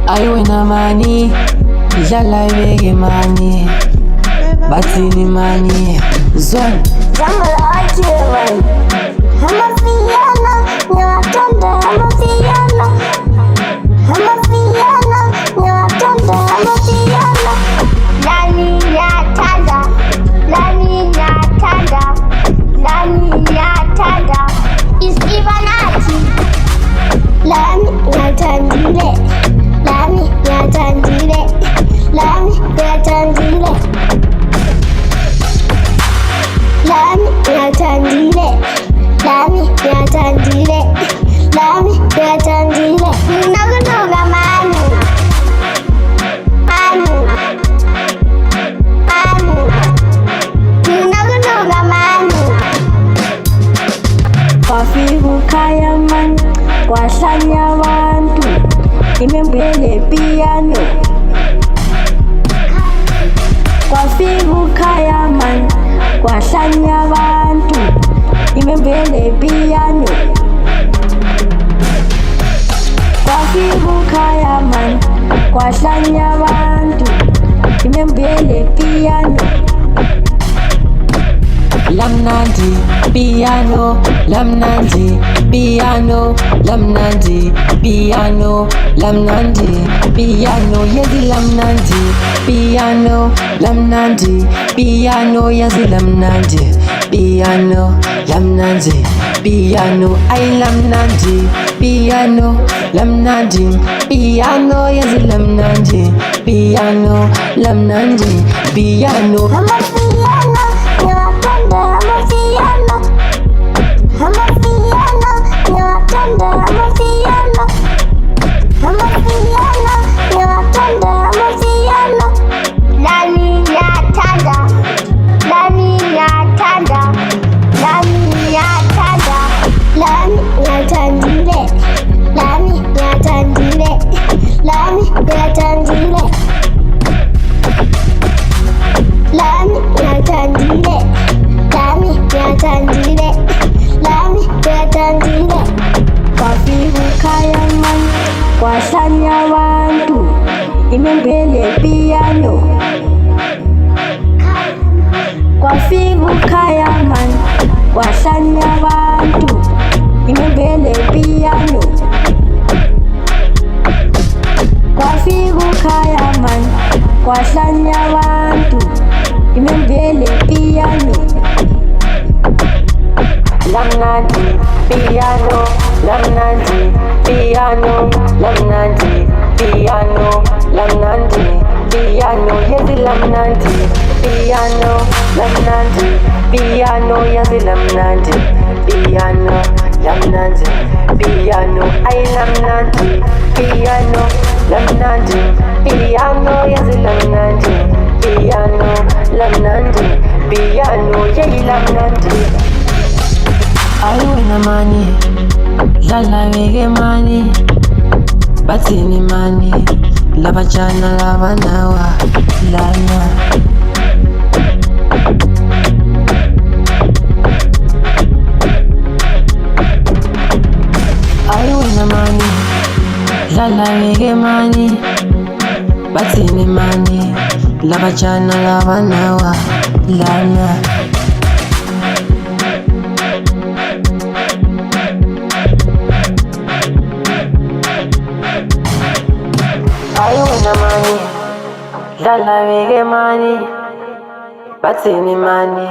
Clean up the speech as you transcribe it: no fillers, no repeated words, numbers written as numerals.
Aiwena mani, jala vege mani, batini mani, zone. Jamala ajewan, hamafiyana, nyatanda hamafiyana, hamafiyana, nyatanda hamafiyana. Lani nyatanda, lani nyatanda, lani nyatanda. Is Ivanati. Lani nyatandile, lani nyatandile, lani nyatandile. Lami nyatandile, lami nyatandile, lami nyatandile. Nakunoga manu, manu, manu. Nakunoga manu. Kwafika ukhaya man, kwahlanya abantu, imembele piano. Kwafika ukhaya man, kwahlanya abantu, imembele piano. Kwafika ukhaya man, kwahlanya abantu, imembele piano. Lamnandi, piano, lamnandi, piano, lamnandi, piano, lamnandi, piano, yezi lamnandi, piano, lamnandi, piano, yezi lamnandi, piano, lamnandi, piano, ay lamnandi, piano, lamnandi, piano, yezi lamnandi, piano, lamnandi, piano. Hamafiyana, nyatanda hamafiyana, hamafiyana, nyatanda hamafiyana, hamafiyana, nyatanda hamafiyana. Lani nyatanda, lani nyatanda, lani nyatanda. Lani nyatandile, lani nyatandile, lani nyatandile. Lami nyatandile, lami nyatandile, lami nyatandile. Kwafika ukhaya man, kwahlanya abantu, imembele piano. Kwafika ukhaya man, kwahlanya abantu, imembele piano. Kwafika ukhaya man, kwahlanya abantu, imembele piano. Lamnandi, piano, lamnandi, piano, lamnandi, piano, lamnandi, piano, yezi lamnandi, piano, lamnandi, piano, yezi lamnandi, piano, lamnandi, piano, ay lamnandi, piano, lamnandi, piano, yezi lamnandi, piano, lamnandi, piano, yezi lamnandi. Aiwena mani, jala vege mani, batini mani, labajana labanawa, lana. Aiwena mani, jala vege mani, batini mani, labajana labanawa, lana. Aiwena mani, jala vege mani, batini mani.